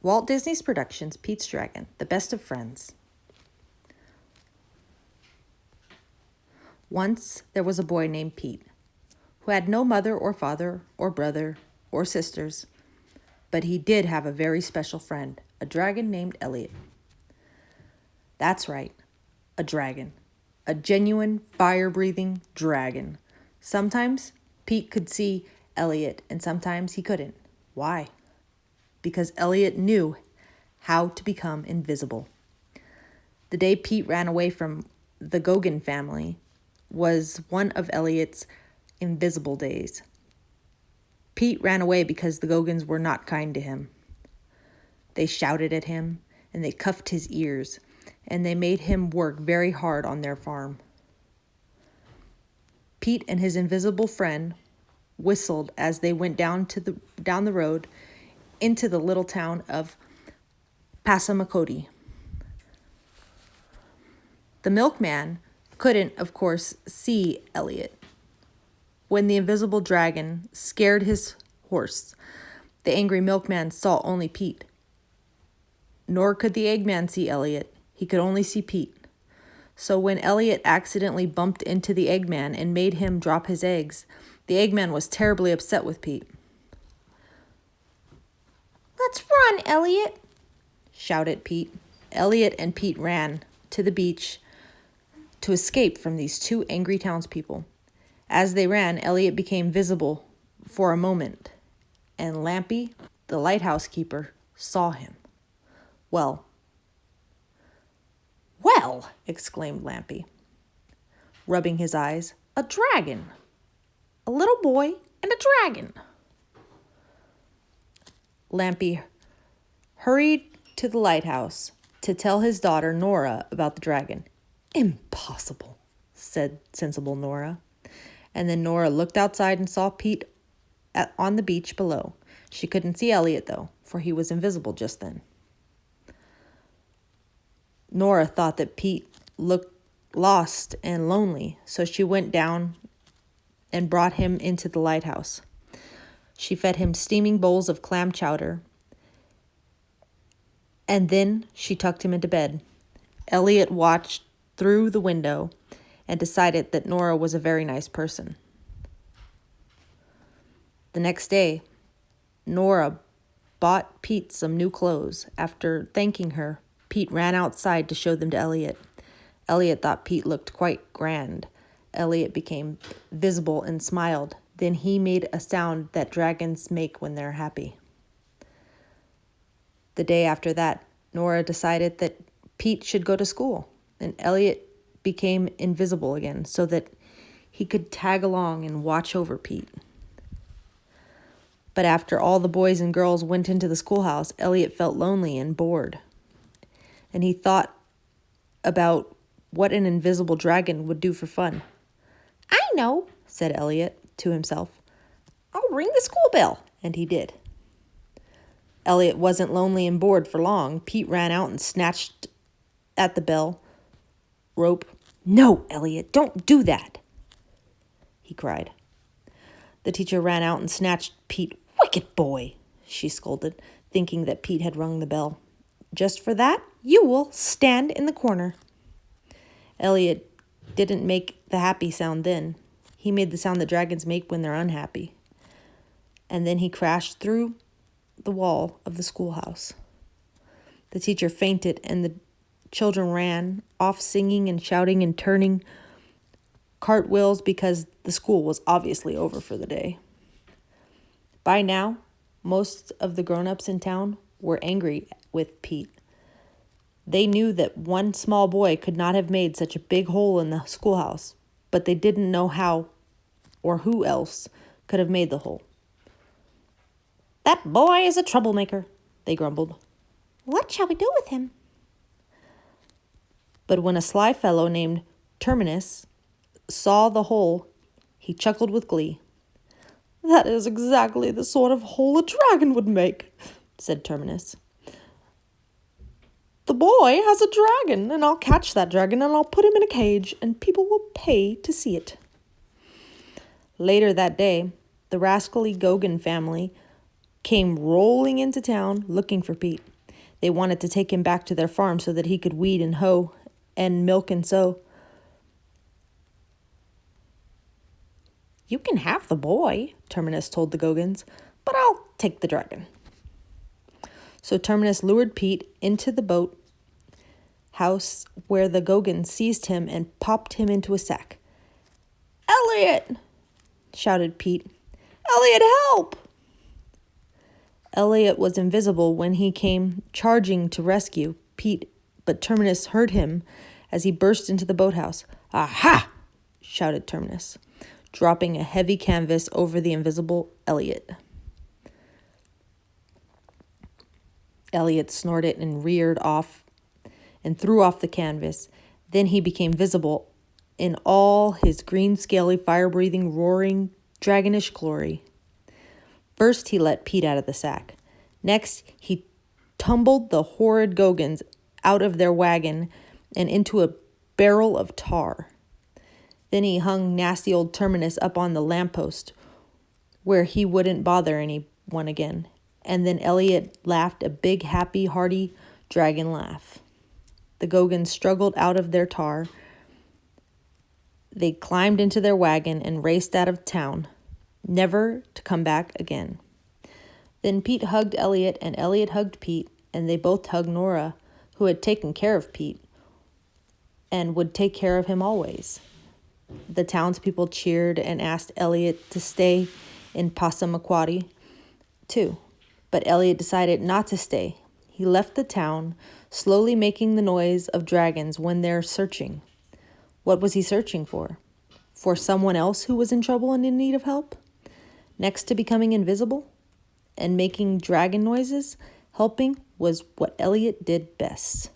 Walt Disney's Productions, Pete's Dragon, The Best of Friends. Once there was a boy named Pete, who had no mother or father or brother or sisters, but he did have a very special friend, a dragon named Elliot. That's right, a dragon. A genuine, fire-breathing dragon. Sometimes Pete could see Elliot, and sometimes he couldn't. Why? Because Elliot knew how to become invisible. The day Pete ran away from the Goguen family was one of Elliot's invisible days. Pete ran away because the Goguens were not kind to him. They shouted at him, and they cuffed his ears, and they made him work very hard on their farm. Pete and his invisible friend whistled as they went down the road into the little town of Passamaquoddy. The milkman couldn't, of course, see Elliot. When the invisible dragon scared his horse, the angry milkman saw only Pete. Nor could the eggman see Elliot. He could only see Pete. So when Elliot accidentally bumped into the eggman and made him drop his eggs, the eggman was terribly upset with Pete. "Let's run, Elliot," shouted Pete. Elliot and Pete ran to the beach to escape from these two angry townspeople. As they ran, Elliot became visible for a moment, and Lampy, the lighthouse keeper, saw him. Well, exclaimed Lampy, rubbing his eyes. "A dragon! A little boy and a dragon!" Lampy hurried to the lighthouse to tell his daughter Nora about the dragon. "Impossible," said sensible Nora. And then Nora looked outside and saw Pete on the beach below. She couldn't see Elliot, though, for he was invisible just then. Nora thought that Pete looked lost and lonely, so she went down and brought him into the lighthouse. She fed him steaming bowls of clam chowder, and then she tucked him into bed. Elliot watched through the window and decided that Nora was a very nice person. The next day, Nora bought Pete some new clothes. After thanking her, Pete ran outside to show them to Elliot. Elliot thought Pete looked quite grand. Elliot became visible and smiled. Then he made a sound that dragons make when they're happy. The day after that, Nora decided that Pete should go to school, and Elliot became invisible again so that he could tag along and watch over Pete. But after all the boys and girls went into the schoolhouse, Elliot felt lonely and bored. And he thought about what an invisible dragon would do for fun. "I know," said Elliot to himself. "I'll ring the school bell." And he did. Elliot wasn't lonely and bored for long. Pete ran out and snatched at the bell rope. "No, Elliot, don't do that," he cried. The teacher ran out and snatched Pete. "Wicked boy," she scolded, thinking that Pete had rung the bell. "Just for that, you will stand in the corner." Elliot didn't make the happy sound then. He made the sound that dragons make when they're unhappy. And then he crashed through the wall of the schoolhouse. The teacher fainted, and the children ran off singing and shouting and turning cartwheels because the school was obviously over for the day. By now, most of the grown-ups in town were angry with Pete. They knew that one small boy could not have made such a big hole in the schoolhouse, but they didn't know how or who else could have made the hole. "That boy is a troublemaker," they grumbled. "What shall we do with him?" But when a sly fellow named Terminus saw the hole, he chuckled with glee. "That is exactly the sort of hole a dragon would make," said Terminus. "The boy has a dragon, and I'll catch that dragon, and I'll put him in a cage, and people will pay to see it." Later that day, the rascally Goguen family came rolling into town looking for Pete. They wanted to take him back to their farm so that he could weed and hoe and milk and sow. "You can have the boy," Terminus told the Gogans, "but I'll take the dragon." So Terminus lured Pete into the boat house where the Gogans seized him and popped him into a sack. "Elliot!" shouted Pete. "Elliot, help!" Elliot was invisible when he came charging to rescue Pete, but Terminus heard him as he burst into the boathouse. "Aha!" shouted Terminus, dropping a heavy canvas over the invisible Elliot. Elliot snorted and reared off and threw off the canvas. Then he became visible in all his green, scaly, fire-breathing, roaring, dragonish glory. First, he let Pete out of the sack. Next, he tumbled the horrid Gogans out of their wagon and into a barrel of tar. Then he hung nasty old Terminus up on the lamppost where he wouldn't bother anyone again. And then Elliot laughed a big, happy, hearty dragon laugh. The Gogans struggled out of their tar. They climbed into their wagon and raced out of town, never to come back again. Then Pete hugged Elliot, and Elliot hugged Pete, and they both hugged Nora, who had taken care of Pete and would take care of him always. The townspeople cheered and asked Elliot to stay in Passamaquoddy, too. But Elliot decided not to stay. He left the town, slowly making the noise of dragons when they're searching. What was he searching for? For someone else who was in trouble and in need of help? Next to becoming invisible and making dragon noises, helping was what Elliot did best.